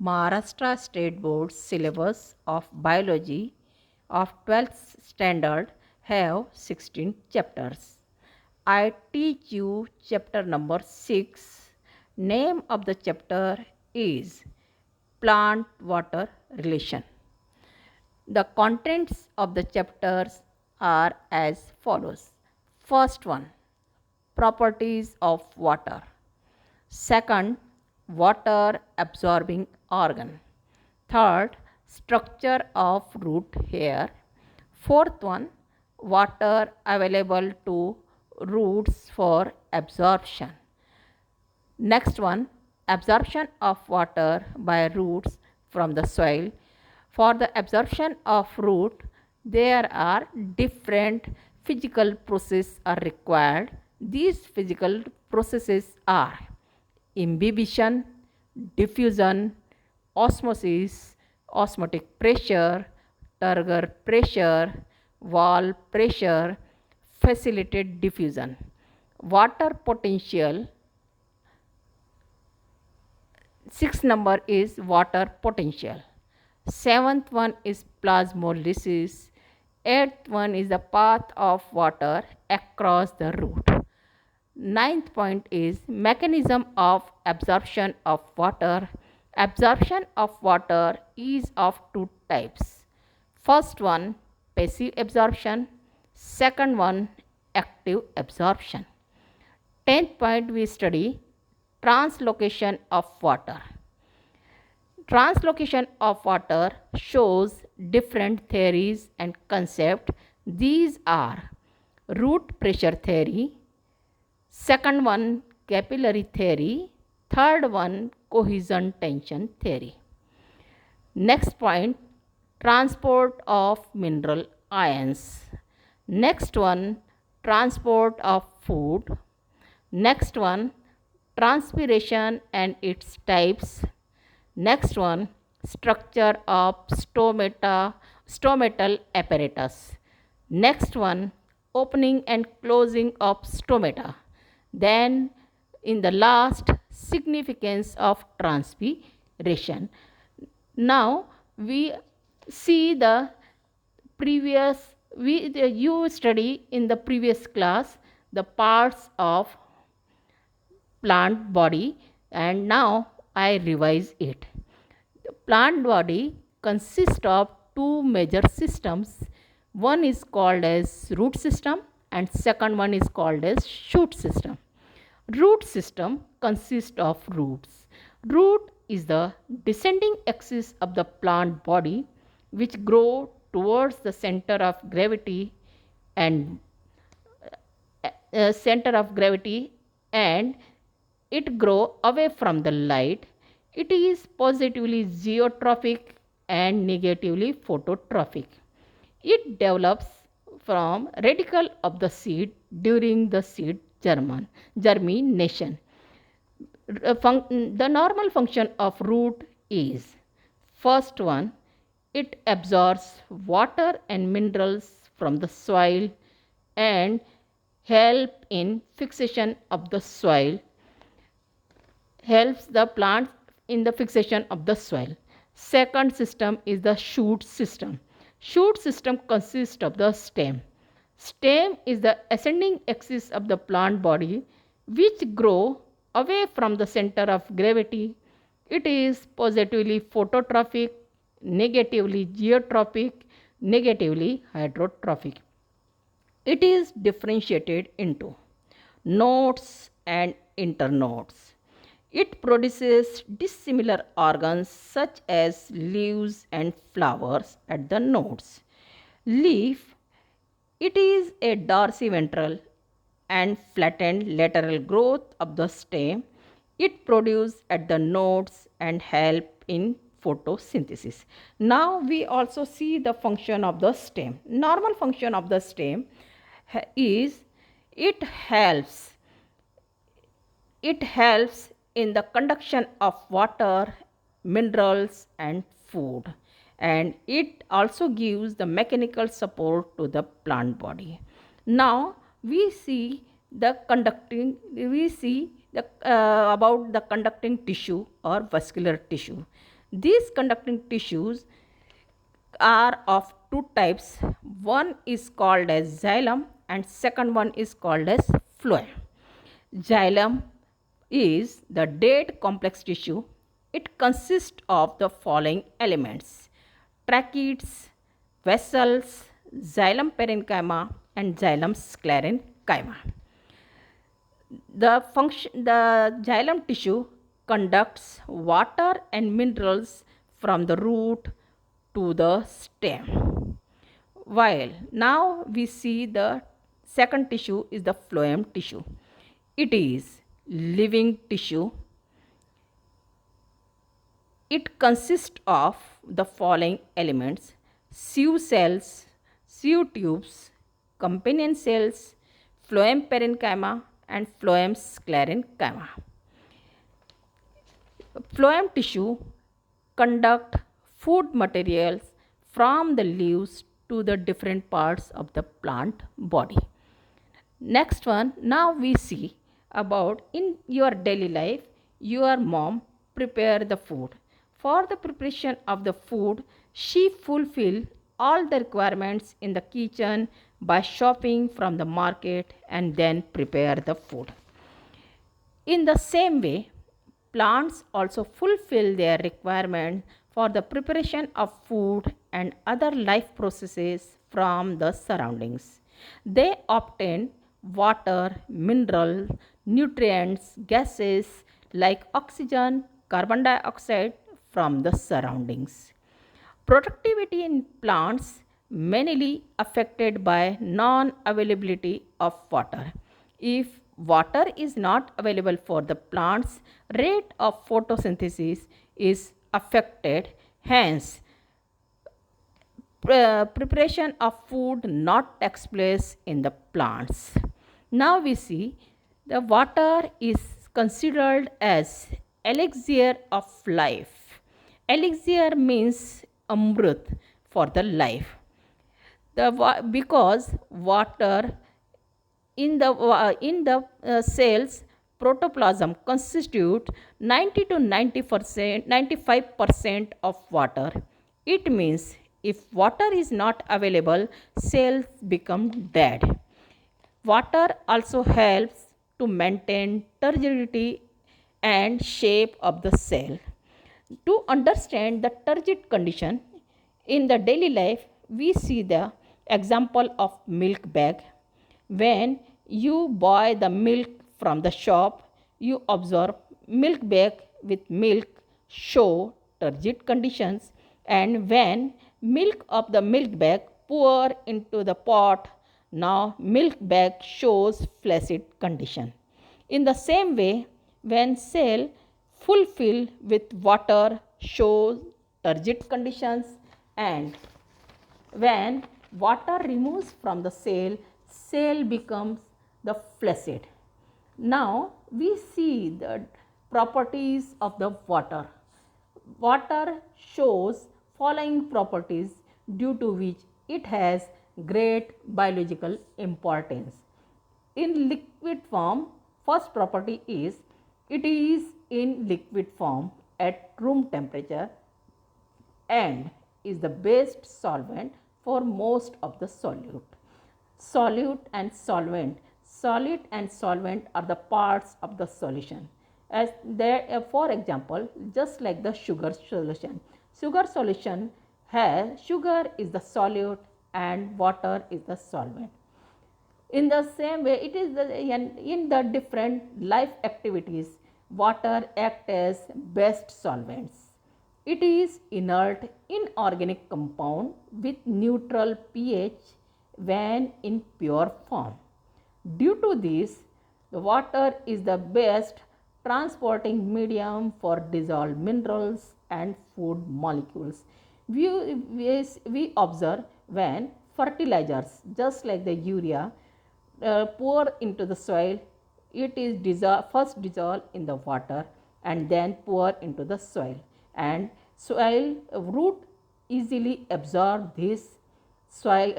Maharashtra State Board syllabus of biology of 12th standard have 16 chapters. I teach you chapter number 6. Name of the chapter is plant water relation. The contents of the chapters are as follows. First one, properties of water. Second, water absorbing organ. Third, structure of root hair. Fourth one, water available to roots for absorption. Next one, absorption of water by roots from the soil. For the absorption of root, there are different physical processes are required. These physical processes are imbibition, diffusion, osmosis, osmotic pressure, turgor pressure, wall pressure, facilitate diffusion. Water potential. Sixth number is water potential. Seventh one is plasmolysis. Eighth one is the path of water across the root. Ninth point is mechanism of absorption of water. Absorption of water is of two types. First one, passive absorption. Second one, active absorption. 10th point we study translocation of water. Translocation of water shows different theories and concepts. These are root pressure theory, second one capillary theory, third one cohesion tension theory. Next point, transport of mineral ions. Next one, transport of food. Next one, transpiration and its types. Next one, structure of stomatal apparatus. Next one, opening and closing of stomata. Then in the last, significance of transpiration. Now we see the previous you study in the previous class the parts of plant body, and now I revise it. The plant body consists of two major systems. One is called as root system and second one is called as shoot system. Root system consists of roots. Root is the descending axis of the plant body which grow towards the center of gravity and center of gravity and it grow away from the light. It is positively geotrophic and negatively phototrophic. It develops from radicle of the seed during the seed germination. The normal function of root is first one, it absorbs water and minerals from the soil and help in fixation of the soil, helps the plant in the fixation of the soil. Second system is the shoot system. Shoot system consists of the stem. Stem is the ascending axis of the plant body which grow away from the center of gravity. It is positively phototrophic, negatively geotrophic, negatively hydrotrophic. It is differentiated into nodes and internodes. It produces dissimilar organs such as leaves and flowers at the nodes. Leaf, it is a dorsiventral and flattened lateral growth of the stem. It produces at the nodes and help in photosynthesis. Now we also see the function of the stem. Normal function of the stem is it helps in the conduction of water, minerals and food, and it also gives the mechanical support to the plant body. Now we see the about the conducting tissue or vascular tissue. These conducting tissues are of two types. One is called as xylem and second one is called as phloem. Xylem is the dead complex tissue. It consists of the following elements: tracheids, vessels, xylem parenchyma, and xylem sclerenchyma. The xylem tissue conducts water and minerals from the root to the stem. While now we see the second tissue is the phloem tissue. It is living tissue. It consists of the following elements: sieve cells, sieve tubes, companion cells, phloem parenchyma, and phloem sclerenchyma. Phloem tissue conduct food materials from the leaves to the different parts of the plant body. Next one, now we see about in your daily life, your mom prepare the food. For the preparation of the food, she fulfill all the requirements in the kitchen by shopping from the market and then prepare the food. In the same way, plants also fulfill their requirement for the preparation of food and other life processes from the surroundings. They obtain water, mineral, nutrients, gases like oxygen, carbon dioxide from the surroundings. Productivity in plants mainly affected by non-availability of water. If water is not available for the plants, rate of photosynthesis is affected. Hence, preparation of food not takes place in the plants. Now we see the water is considered as elixir of life. Elixir means amrut for the life. Because water in the cells protoplasm constitute 90 to 90%, 95% of water. It means if water is not available, cells become dead. Water also helps to maintain turgidity and shape of the cell. To understand the turgid condition in the daily life, we see the example of milk bag. When you buy the milk from the shop, you observe milk bag with milk show turgid conditions, and when milk of the milk bag pour into the pot, now milk bag shows flaccid condition. In the same way, when cell fulfilled with water shows turgid conditions, and when water removes from the cell, cell becomes the flaccid. Now we see the properties of the water. Water shows following properties due to which it has great biological importance. In liquid form, first property is it is in liquid form at room temperature and is the best solvent for most of the solute. Solute and solvent. Solid and solvent are the parts of the solution. As there, for example, just like the sugar solution. Sugar solution has sugar is the solute and water is the solvent. In the same way, it is in the different life activities, water acts as best solvents. It is inert inorganic compound with neutral pH when in pure form. Due to this, the water is the best transporting medium for dissolved minerals and food molecules. We observe when fertilizers, just like the urea, pour into the soil, it is first dissolved in the water and then pour into the soil, and soil root easily absorb this soil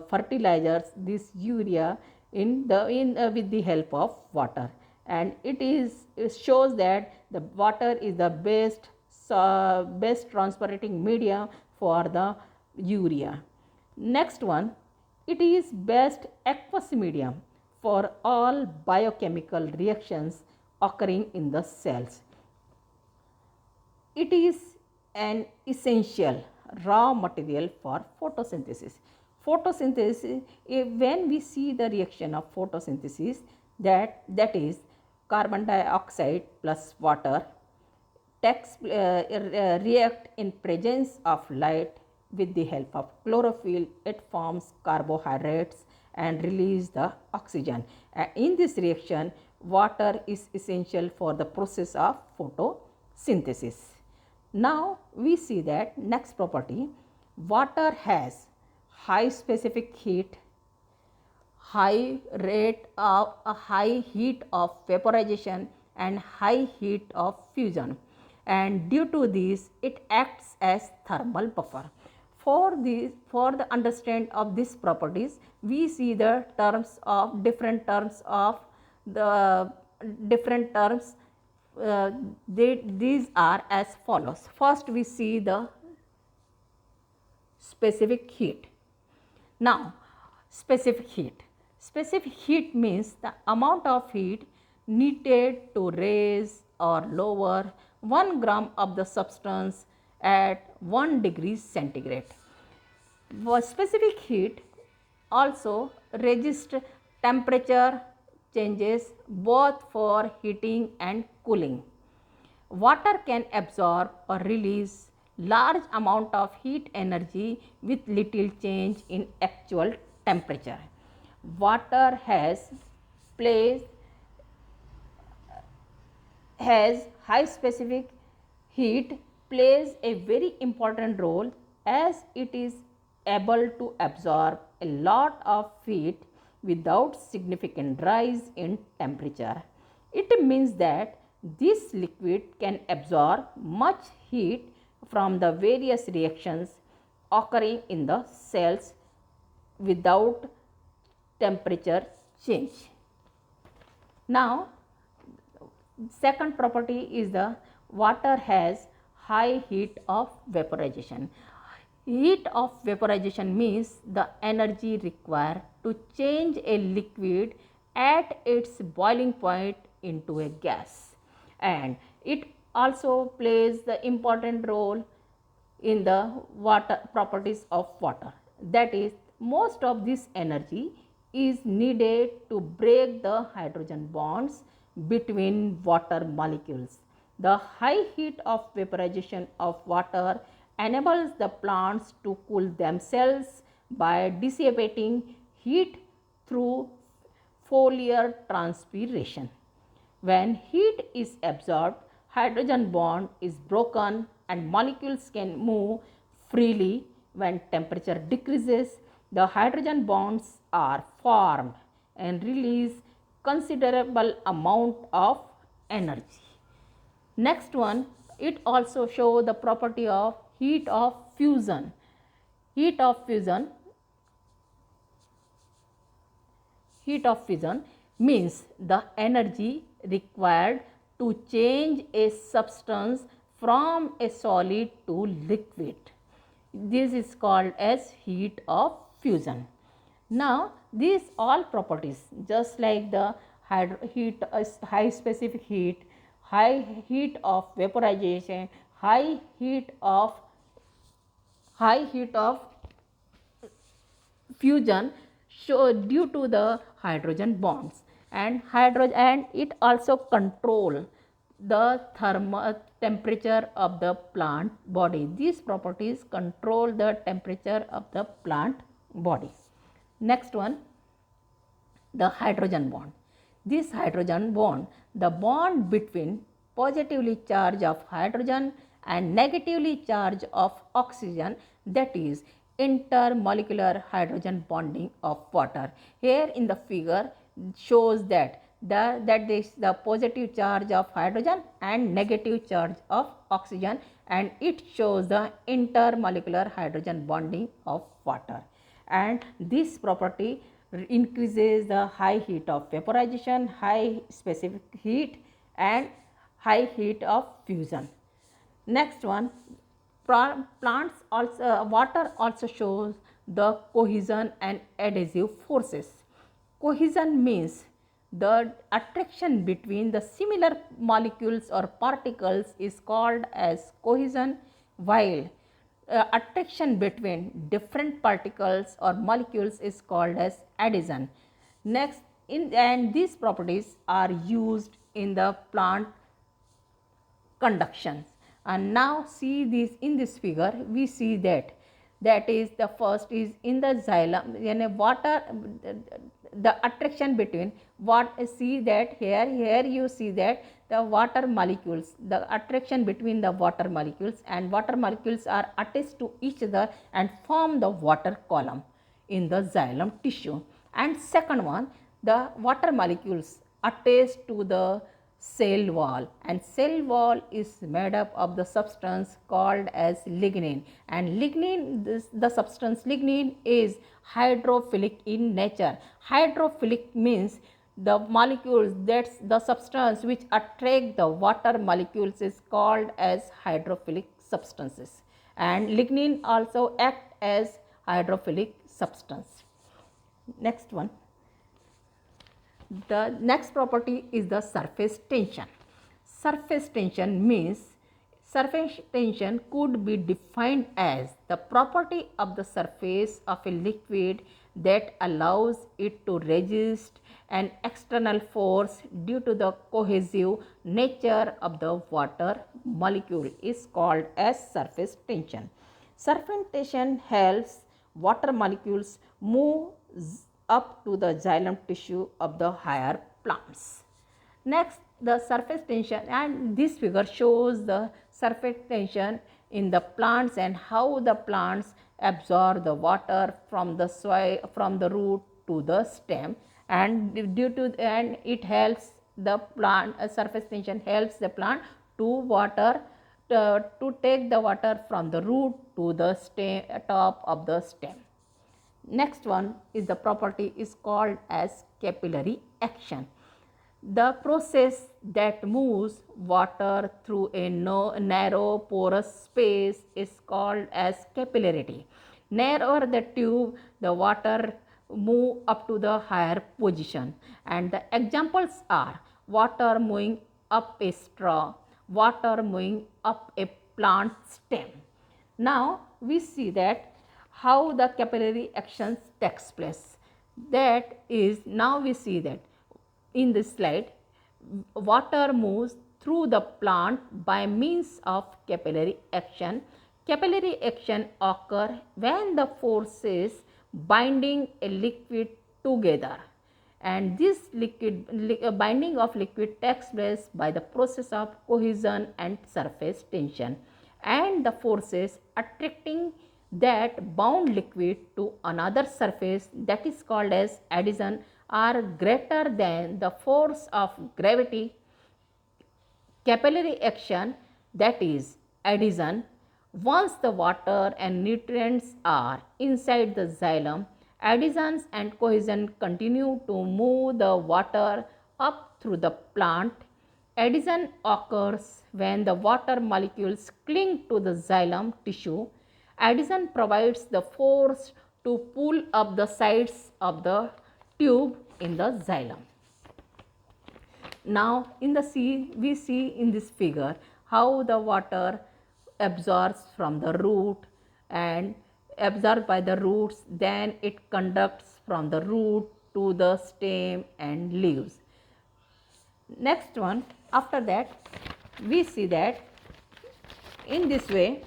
fertilizers, this urea with the help of water, and it shows that the water is the best best transporting media for the urea. Next one, it is best aqueous medium for all biochemical reactions occurring in the cells. It is an essential raw material for photosynthesis. Photosynthesis, when we see the reaction of photosynthesis, that is carbon dioxide plus water react in presence of light with the help of chlorophyll. It forms carbohydrates and release the oxygen. In this reaction, water is essential for the process of photosynthesis. Now we see that next property, water has high specific heat, high heat of vaporization and high heat of fusion, and due to this it acts as thermal buffer. For the understand of these properties, we see the different terms of the different terms. These are as follows. First we see the specific heat. Now specific heat means the amount of heat needed to raise or lower 1 gram of the substance at 1 degree centigrade. Specific heat also registers temperature changes both for heating and cooling. Water can absorb or release large amount of heat energy with little change in actual temperature. Water has high specific heat plays a very important role as it is able to absorb a lot of heat without significant rise in temperature. It means that this liquid can absorb much heat from the various reactions occurring in the cells without temperature change. Now second property is the water has high heat of vaporization. Heat of vaporization means the energy required to change a liquid at its boiling point into a gas, and it also plays the important role in the water properties of water. That is, most of this energy is needed to break the hydrogen bonds between water molecules. The high heat of vaporization of water enables the plants to cool themselves by dissipating heat through foliar transpiration. When heat is absorbed, hydrogen bond is broken and molecules can move freely. When temperature decreases, the hydrogen bonds are formed and release considerable amount of energy. Next one, it also show the property of heat of fusion. Heat of fusion means the energy required to change a substance from a solid to liquid. This is called as heat of fusion. Now these all properties, just like the high specific heat, high heat of vaporization, high heat of fusion, show due to the hydrogen bonds, and it also control the thermal temperature of the plant body. These properties control the temperature of the plant body. Next one, the hydrogen bond. This hydrogen bond, the bond between positively charged of hydrogen and negatively charged of oxygen, that is intermolecular hydrogen bonding of water. Here in the figure shows that the positive charge of hydrogen and negative charge of oxygen, and it shows the intermolecular hydrogen bonding of water. And this property increases the high heat of vaporization, high specific heat and high heat of fusion. Next one, plants also, water also shows the cohesion and adhesive forces. Cohesion means the attraction between the similar molecules or particles is called as cohesion, while attraction between different particles or molecules is called as adhesion. Next, and these properties are used in the plant conductions. And now see this in this figure, we see that is the first is in the xylem, in a water, the attraction between what, see that here you see that the water molecules, the attraction between the water molecules, and water molecules are attached to each other and form the water column in the xylem tissue. And second one, the water molecules attached to the cell wall, and cell wall is made up of the substance called as lignin, and lignin, the substance lignin is hydrophilic in nature. Hydrophilic means the molecules, that's the substance which attract the water molecules is called as hydrophilic substances, and lignin also act as hydrophilic substance. Next one, the next property is the surface tension. Surface tension means, surface tension could be defined as the property of the surface of a liquid that allows it to resist an external force due to the cohesive nature of the water molecule is called as surface tension. Surface tension helps water molecules move up to the xylem tissue of the higher plants. Next, the surface tension, and this figure shows the surface tension in the plants and how the plants absorb the water from the soil, from the root to the stem, and due to, and it helps the plant, surface tension helps the plant to water, to take the water from the root to the stem, top of the stem. Next one is the property is called as capillary action. The process that moves water through a narrow porous space is called as capillarity. Narrower the tube, the water move up to the higher position, and the examples are water moving up a straw, water moving up a plant stem. Now we see that how the capillary actions takes place. That is, now we see that in this slide, water moves through the plant by means of capillary action. Capillary action occur when the forces binding a liquid together, and this binding of liquid takes place by the process of cohesion and surface tension, and the forces attracting that bound liquid to another surface, that is called as adhesion, are greater than the force of gravity. Capillary action, that is adhesion, once the water and nutrients are inside the xylem, adhesions and cohesion continue to move the water up through the plant. Adhesion occurs when the water molecules cling to the xylem tissue. Adhesion provides the force to pull up the sides of the tube in the xylem. Now in the sea, we see in this figure how the water absorbs from the root and absorbed by the roots, then it conducts from the root to the stem and leaves. Next one, after that we see that in this way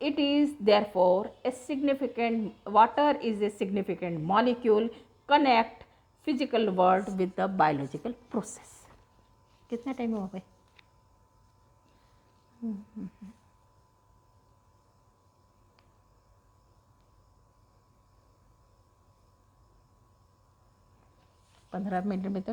it is therefore a significant, water is a significant molecule, connect physical world with the biological process. कितना time हुआ भाई? 15 minute में तो नहीं